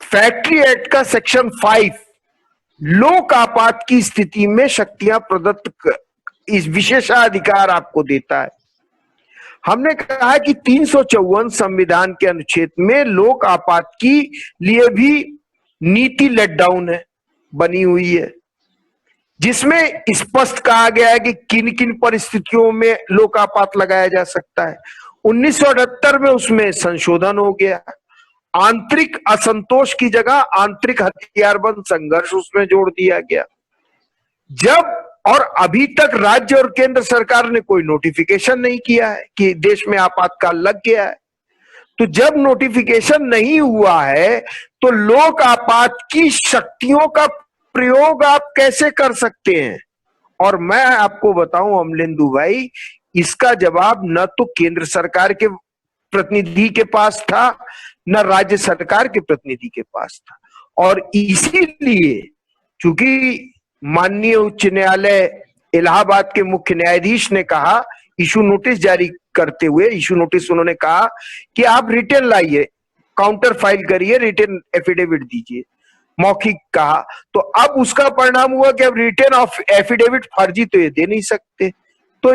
फैक्ट्री एक्ट का सेक्शन 5 लोक आपात की स्थिति में शक्तियां प्रदत्त, इस विशेषाधिकार आपको देता है। हमने कहा कि 354 संविधान के अनुच्छेद में लोक आपात की लिए भी नीति लेटडाउन है, बनी हुई है, जिसमें स्पष्ट कहा गया है कि किन किन परिस्थितियों में लोक आपात लगाया जा सकता है। 1978 में उसमें संशोधन हो गया। आंतरिक असंतोष की जगह आंतरिक हथियारबंद संघर्ष उसमें जोड़ दिया गया। जब और अभी तक राज्य और केंद्र सरकार ने कोई नोटिफिकेशन नहीं किया है कि देश में आपातकाल लग गया है। तो जब नोटिफिकेशन नहीं हुआ है तो लोक आपात की शक्तियों का प्रयोग आप कैसे कर सकते हैं? और मैं आपको बताऊं अमलेंदु भाई, इसका जवाब न तो केंद्र सरकार के प्रतिनिधि के पास था, न राज्य सरकार के प्रतिनिधि के पास था। और इसीलिए चूंकि माननीय उच्च न्यायालय इलाहाबाद के मुख्य न्यायाधीश ने कहा, इशू नोटिस जारी करते हुए, इशू नोटिस उन्होंने कहा कि आप रिटर्न लाइए, काउंटर फाइल करिए, रिटर्न एफिडेविट दीजिए, मौखिक कहा। तो अब उसका परिणाम हुआ कि अब रिटर्न ऑफ एफिडेविट फर्जी तो ये दे नहीं सकते, तो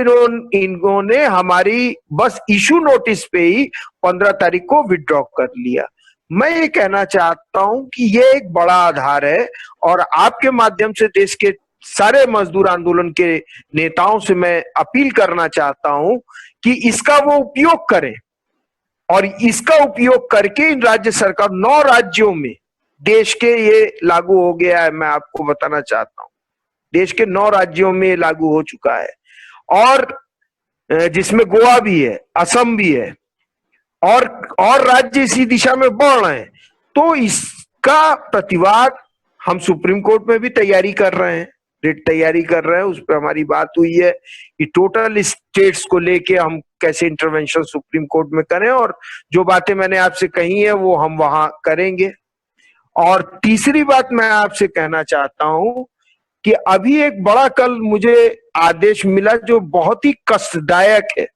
इन्होंने हमारी बस इशू नोटिस पे ही 15 तारीख को विड्रॉ कर लिया। मैं ये कहना चाहता हूं कि ये एक बड़ा आधार है और आपके माध्यम से देश के सारे मजदूर आंदोलन के नेताओं से मैं अपील करना चाहता हूं कि इसका वो उपयोग करें और इसका उपयोग करके इन राज्य सरकार 9 राज्यों में देश के ये लागू हो गया है। मैं आपको बताना चाहता हूं देश के 9 राज्यों में लागू हो चुका है और जिसमें गोवा भी है, असम भी है और राज्य इसी दिशा में बढ़ रहे हैं। तो इसका प्रतिवाद हम सुप्रीम कोर्ट में भी तैयारी कर रहे हैं, रिट तैयारी कर रहे हैं, उस पर हमारी बात हुई है कि टोटल स्टेट्स को लेके हम कैसे इंटरवेंशन सुप्रीम कोर्ट में करें और जो बातें मैंने आपसे कही है वो हम वहां करेंगे। और तीसरी बात मैं आपसे कहना चाहता हूं कि अभी एक बड़ा कल मुझे आदेश मिला जो बहुत ही कष्टदायक है।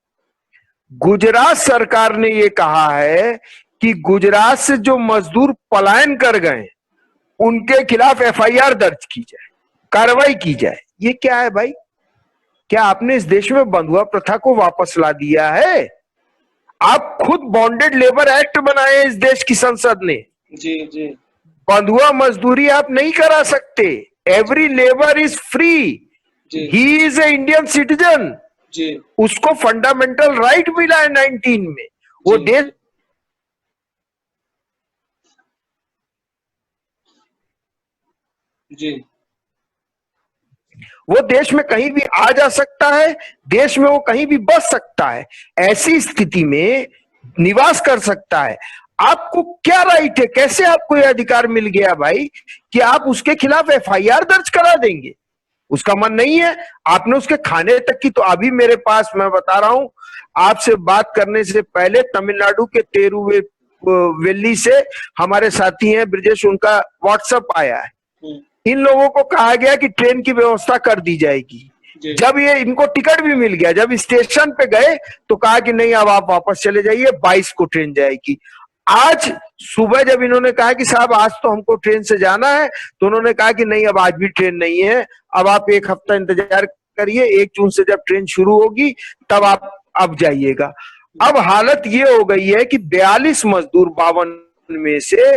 गुजरात सरकार ने ये कहा है कि गुजरात से जो मजदूर पलायन कर गए उनके खिलाफ एफआईआर दर्ज की जाए, कार्रवाई की जाए। ये क्या है भाई? क्या आपने इस देश में बंधुआ प्रथा को वापस ला दिया है? आप खुद बॉन्डेड लेबर एक्ट बनाए इस देश की संसद ने। जी जी। बंधुआ मजदूरी आप नहीं करा सकते। Every labour is free, he is a Indian citizen, उसको फंडामेंटल राइट मिला है 19 में। वो देश जी, वो देश में कहीं भी आ जा सकता है, देश में वो कहीं भी बस सकता है, ऐसी स्थिति में निवास कर सकता है। आपको क्या राइट है, कैसे आपको यह अधिकार मिल गया भाई कि आप उसके खिलाफ एफआईआर दर्ज करा देंगे? उसका मन नहीं है, आपने उसके खाने तक की। तो अभी मेरे पास, मैं बता रहा हूं आपसे बात करने से पहले, तमिलनाडु के तिरुवेल्ली से हमारे साथी हैं ब्रजेश, उनका व्हाट्सएप आया है। इन लोगों को कहा गया कि ट्रेन की व्यवस्था कर दी जाएगी। जब ये इनको टिकट भी मिल गया, जब स्टेशन पे गए तो कहा कि नहीं, अब आप वापस चले जाइए, 22 को ट्रेन जाएगी। आज सुबह जब इन्होंने कहा कि साहब आज तो हमको ट्रेन से जाना है, तो उन्होंने कहा कि नहीं, अब आज भी ट्रेन नहीं है, अब आप 1 हफ्ता इंतजार करिए, 1 जून से जब ट्रेन शुरू होगी तब आप अब जाइएगा। अब हालत ये हो गई है कि 42 मजदूर 52 में से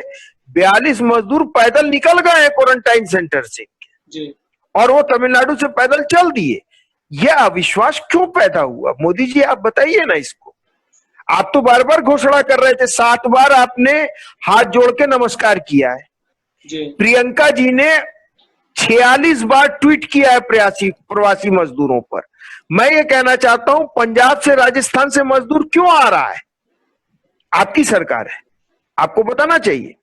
42 मजदूर पैदल निकल गए हैं क्वारंटाइन सेंटर से जी। और वो तमिलनाडु से पैदल चल दिए। यह अविश्वास क्यों पैदा हुआ? मोदी जी आप बताइए ना इसको। आप तो बार बार घोषणा कर रहे थे, 7 बार आपने हाथ जोड़ के नमस्कार किया है जी। प्रियंका जी ने 46 बार ट्वीट किया है प्रवासी मजदूरों पर। मैं ये कहना चाहता हूं, पंजाब से राजस्थान से मजदूर क्यों आ रहा है? आपकी सरकार है, आपको बताना चाहिए।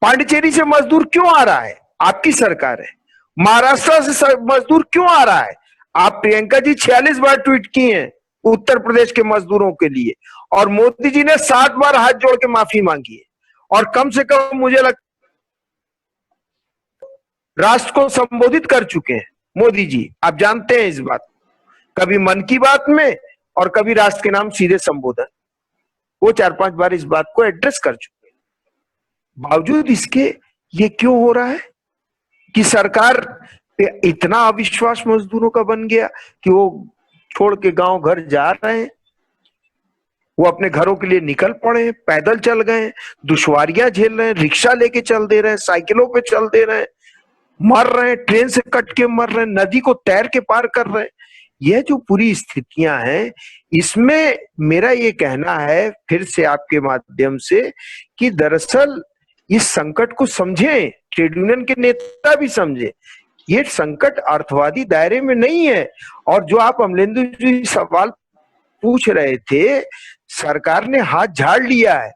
पांडिचेरी से मजदूर क्यों आ रहा है? आपकी सरकार है। महाराष्ट्र से मजदूर क्यों आ रहा है? आप प्रियंका जी 46 बार ट्वीट की हैं उत्तर प्रदेश के मजदूरों के लिए, और मोदी जी ने 7 बार हाथ जोड़ के माफी मांगी है, और कम से कम मुझे लगता राष्ट्र को संबोधित कर चुके हैं मोदी जी। आप जानते हैं इस बात, कभी मन की बात में और कभी राष्ट्र के नाम सीधे संबोधन, वो 4-5 बार इस बात को एड्रेस कर चुके हैं। बावजूद इसके ये क्यों हो रहा है कि सरकार पे इतना अविश्वास मजदूरों का बन गया कि वो छोड़ के गांव घर जा रहे हैं, वो अपने घरों के लिए निकल पड़े हैं, पैदल चल गए हैं, दुश्वारियां झेल रहे हैं, रिक्शा लेके चल दे रहे हैं, साइकिलों पे चल दे रहे हैं, मर रहे हैं, ट्रेन से कट के मर रहे हैं, नदी को तैर के पार कर रहे हैं। यह जो पूरी स्थितियां हैं, इसमें मेरा ये कहना है फिर से आपके माध्यम से कि दरअसल इस संकट को समझें, ट्रेड यूनियन के नेता भी समझे, ये संकट अर्थवादी दायरे में नहीं है। और जो आप अमलेंदु जी सवाल पूछ रहे थे, सरकार ने हाथ झाड़ लिया है,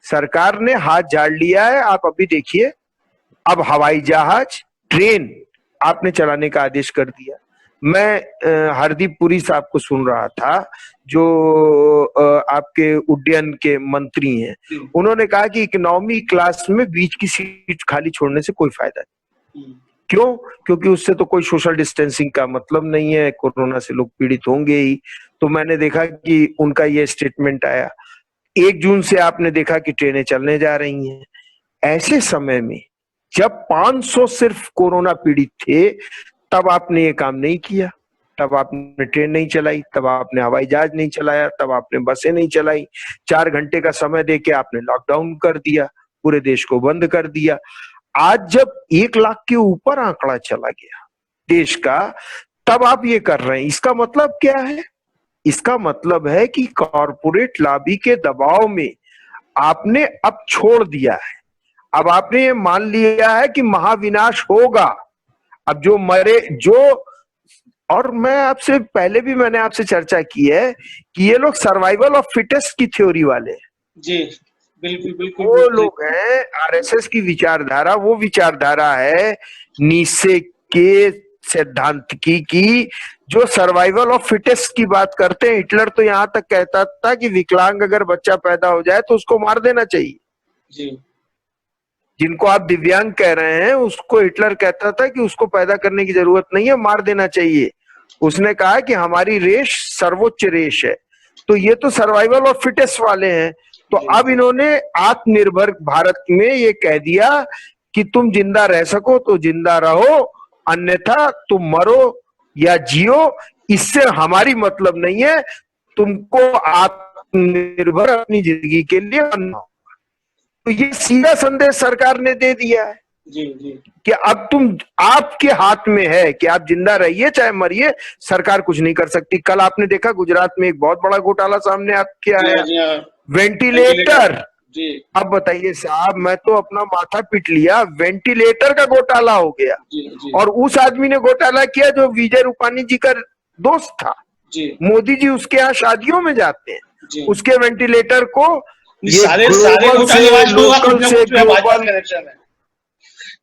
सरकार ने हाथ झाड़ लिया है। आप अभी देखिए, अब हवाई जहाज, ट्रेन आपने चलाने का आदेश कर दिया। मैं हरदीप पुरी साहब को सुन रहा था, जो आपके उड्डयन के मंत्री हैं, उन्होंने कहा कि इकोनॉमी क्लास में बीच की सीट खाली छोड़ने से कोई फायदा नहीं। क्यों? क्योंकि उससे तो कोई सोशल डिस्टेंसिंग का मतलब नहीं है, कोरोना से लोग पीड़ित होंगे ही। तो मैंने देखा कि उनका ये स्टेटमेंट आया। 1 जून से आपने देखा कि ट्रेनें चलने जा रही हैं। ऐसे समय में जब 500 सिर्फ कोरोना पीड़ित थे, तब आपने ये काम नहीं किया, तब आपने ट्रेन नहीं चलाई, तब आपने हवाई जहाज नहीं चलाया, तब आपने बसें नहीं चलाई। 4 घंटे का समय देके आपने लॉकडाउन कर दिया, पूरे देश को बंद कर दिया। आज जब 1 लाख के ऊपर आंकड़ा चला गया देश का, तब आप ये कर रहे हैं। इसका मतलब क्या है? इसका मतलब है कि कॉरपोरेट लॉबी के दबाव में आपने अब छोड़ दिया है। अब आपने ये मान लिया है कि महाविनाश होगा। अब जो मरे, जो, और मैं आपसे पहले भी मैंने आपसे चर्चा की है कि ये लोग सर्वाइवल ऑफ फिटेस्ट की थ्योरी वाले हैं। जी बिल्कुल बिल्कुल, वो लोग हैं आरएसएस की विचारधारा, वो विचारधारा है नीसे के सिद्धांत की जो सर्वाइवल ऑफ फिटेस्ट की बात करते हैं। हिटलर तो यहां तक कहता था कि विकलांग अगर बच्चा पैदा हो जाए तो उसको मार देना चाहिए। जी। जिनको आप दिव्यांग कह रहे हैं, उसको हिटलर कहता था कि उसको पैदा करने की जरूरत नहीं है, मार देना चाहिए। उसने कहा कि हमारी रेस सर्वोच्च रेस है। तो ये तो सर्वाइवल ऑफ फिटेस्ट वाले हैं। तो अब इन्होंने आत्मनिर्भर भारत में ये कह दिया कि तुम जिंदा रह सको तो जिंदा रहो, अन्यथा तुम मरो या जियो, इससे हमारी मतलब नहीं है। तुमको आत्मनिर्भर अपनी जिंदगी के लिए बनना होगा। तो ये सीधा संदेश सरकार ने दे दिया है जी जी कि अब तुम, आपके हाथ में है कि आप जिंदा रहिए चाहे मरिए, सरकार कुछ नहीं कर सकती। कल आपने देखा गुजरात में एक बहुत बड़ा घोटाला सामने क्या है, वेंटिलेटर। जी। अब बताइए साहब, मैं तो अपना माथा पीट लिया, वेंटिलेटर का घोटाला हो गया। जी। और उस आदमी ने घोटाला किया जो विजय रूपानी जी का दोस्त था। जी। मोदी जी उसके यहाँ शादियों में जाते हैं, उसके वेंटिलेटर को ये सारे ग्लोबल से लोकल से ग्लोबल,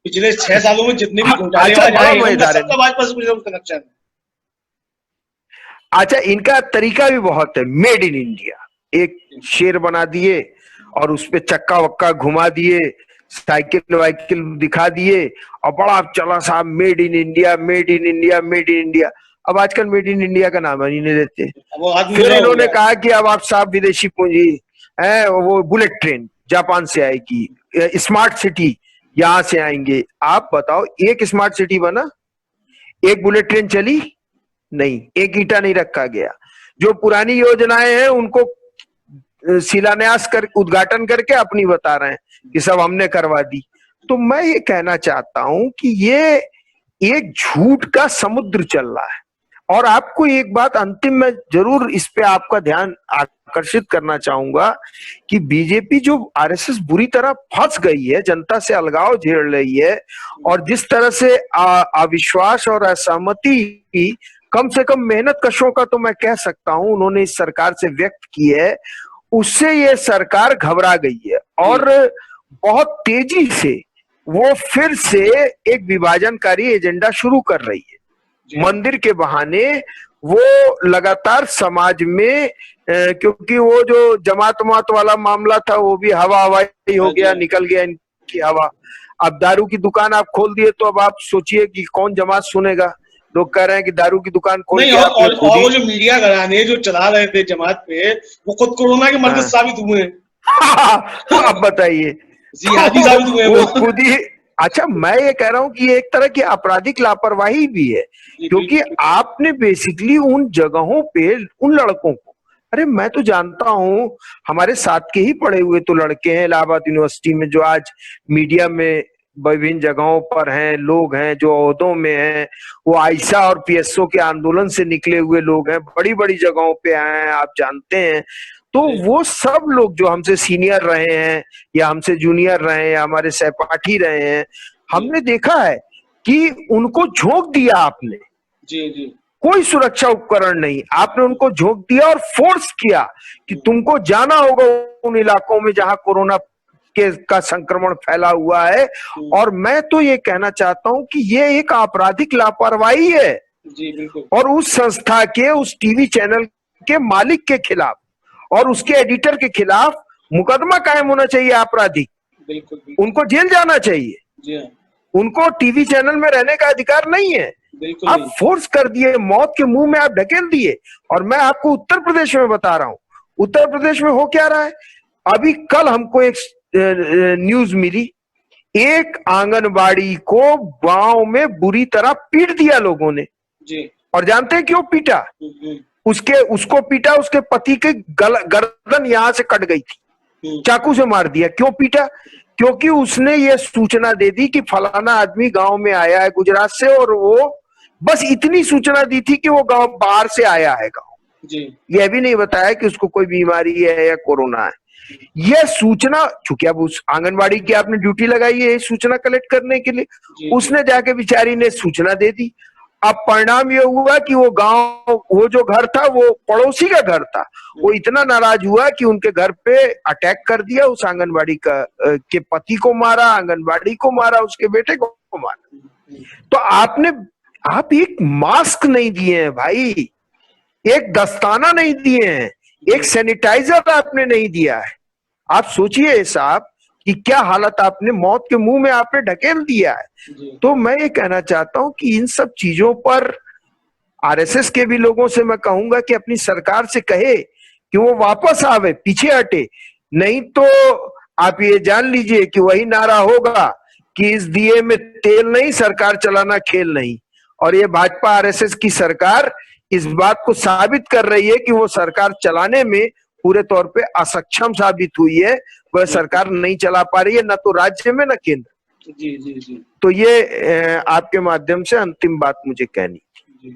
पिछले 6 सालों में जितने भी घोटालेबाज आए हैं, सबका भाजपा से कुछ कनेक्शन है। अच्छा, इनका तरीका भी बहुत है। मेड इन इंडिया, एक शेर बना दिए और उस पे चक्का वक्का घुमा दिए, साइकिल वाइकिल दिखा दिए और बड़ा चला साहब made in India, made in India, made in India. अब आजकल मेड इन इंडिया का नाम ही नहीं देते। फिर इन्होंने कहा कि अब आप साहब विदेशी पूंजी है, वो बुलेट ट्रेन जापान से आएगी, स्मार्ट सिटी यहां से आएंगे। आप बताओ, एक स्मार्ट सिटी बना, एक बुलेट ट्रेन चली नहीं, एक ईंटा नहीं रखा गया। जो पुरानी योजनाएं हैं उनको शिलान्यास कर, उद्घाटन करके अपनी बता रहे हैं कि सब हमने करवा दी। तो मैं ये कहना चाहता हूं कि ये एक झूठ का समुद्र चल रहा है। और आपको एक बात अंतिम में जरूर इस पे आपका ध्यान आकर्षित करना चाहूंगा कि बीजेपी जो आरएसएस बुरी तरह फंस गई है, जनता से अलगाव झेल रही है, और जिस तरह से अविश्वास और असहमति कम से कम मेहनत कशों का तो मैं कह सकता हूं उन्होंने इस सरकार से व्यक्त की है, उससे ये सरकार घबरा गई है और बहुत तेजी से वो फिर से एक विभाजनकारी एजेंडा शुरू कर रही है। जी मंदिर के बहाने वो लगातार समाज में क्योंकि वो जो जमात वमात वाला मामला था वो भी हवा हवाई हो गया, जी निकल गया इनकी हवा। अब दारू की दुकान आप खोल दिए तो अब आप सोचिए कि कौन जमात सुनेगा। लोग कह रहे हैं कि दारू की दुकान खोल नहीं, के आपने खुद और ही वो जो मीडिया घराने जो चला रहे थे जमात पे, वो खुद कोरोना के मर्कज हाँ। साबित हुए हैं। तो अब बताइए, जिहादी तो साबित हुए हैं वो वो। खुद ही। अच्छा, मैं ये कह रहा हूं कि ये एक तरह की आपराधिक लापरवाही भी है, जी क्योंकि बिल्कुल। आपने बेसिकली उन जगहों पे उन लड़कों को, अरे मैं तो जानता हूं, हमारे साथ के ही पढ़े हुए तो लड़के हैं इलाहाबाद यूनिवर्सिटी में जो आज मीडिया में विभिन्न जगहों पर हैं, लोग हैं जो ओहदों में हैं, वो आयशा और पीएसओ के आंदोलन से निकले हुए लोग हैं, बड़ी बड़ी जगहों पे आए हैं, आप जानते हैं। तो जी वो सब लोग जो हमसे सीनियर रहे हैं या हमसे जूनियर रहे हैं या हमारे सहपाठी रहे हैं, जी हमने देखा है कि उनको झोंक दिया आपने, जी जी कोई सुरक्षा उपकरण नहीं, आपने उनको झोंक दिया और फोर्स किया कि तुमको जाना होगा उन इलाकों में जहां कोरोना के का संक्रमण फैला हुआ है। और मैं तो ये कहना चाहता हूं कि ये एक आपराधिक लापरवाही है जी बिल्कुल और उस संस्था के, उस टीवी चैनल के मालिक के खिलाफ और उसके एडिटर के खिलाफ मुकदमा कायम होना चाहिए आपराधिक। बिल्कुल बिल्कुल। उनको जेल जाना चाहिए, जी हाँ, उनको टीवी चैनल में रहने का अधिकार नहीं है। बिल्कुल आप नहीं। फोर्स कर दिए, मौत के मुंह में आप ढकेल दिए। और मैं आपको उत्तर प्रदेश में बता रहा हूं, उत्तर प्रदेश में हो क्या रहा है। अभी कल हमको एक न्यूज मिली, एक आंगनबाड़ी को गांव में बुरी तरह पीट दिया लोगों ने। जी और जानते हैं क्यों पीटा? उसको पीटा, उसके पति के गर्दन यहां से कट गई थी, चाकू से मार दिया। क्यों पीटा? क्योंकि उसने ये सूचना दे दी कि फलाना आदमी गांव में आया है गुजरात से, और वो बस इतनी सूचना दी थी कि वो गांव बाहर से आया है गांव, जी यह भी नहीं बताया कि उसको कोई बीमारी है या कोरोना है। यह सूचना, चूंकि अब उस आंगनबाड़ी की आपने ड्यूटी लगाई है सूचना कलेक्ट करने के लिए, जी उसने जाके बेचारी ने सूचना दे दी। अब परिणाम ये हुआ कि वो गांव, वो जो घर था वो पड़ोसी का घर था, वो इतना नाराज हुआ कि उनके घर पे अटैक कर दिया, उस आंगनबाड़ी का के पति को मारा, आंगनबाड़ी को मारा, उसके बेटे को मारा। तो आप एक मास्क नहीं दिए हैं भाई, एक दस्ताना नहीं दिए हैं, एक सैनिटाइजर आपने नहीं दिया है। आप सोचिए साहब कि क्या हालत आपने, मौत के मुंह में आपने ढकेल दिया है। तो मैं ये कहना चाहता हूं कि इन सब चीजों पर आरएसएस के भी लोगों से मैं कहूंगा कि अपनी सरकार से कहे कि वो वापस आवे, पीछे हटे। नहीं तो आप ये जान लीजिए कि वही नारा होगा कि इस दिए में तेल नहीं, सरकार चलाना खेल नहीं। और ये भाजपा आरएसएस की सरकार इस बात को साबित कर रही है कि वो सरकार चलाने में पूरे तौर पे असक्षम साबित हुई है। वह सरकार नहीं चला पा रही है, न तो राज्य में न केंद्र। जी जी जी तो ये आपके माध्यम से अंतिम बात मुझे कहनी। जी।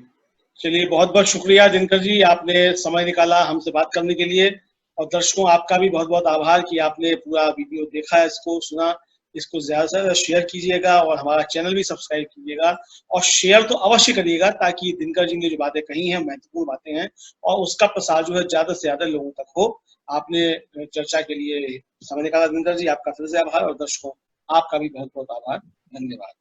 चलिए, बहुत बहुत शुक्रिया दिनकर जी, आपने समय निकाला हमसे बात करने के लिए। और दर्शकों, आपका भी बहुत बहुत आभार कि आपने पूरा वीडियो देखा, इसको सुना। इसको ज्यादा से ज्यादा शेयर कीजिएगा और हमारा चैनल भी सब्सक्राइब कीजिएगा। और शेयर तो अवश्य करिएगा ताकि दिनकर जी ने जो बातें कही हैं, महत्वपूर्ण बातें हैं, और उसका प्रसार जो है ज्यादा से ज्यादा लोगों तक हो। आपने चर्चा के लिए समय निकाला दिनकर जी, आपका फिर से आभार। और दर्शकों, आपका भी बहुत बहुत आभार। धन्यवाद।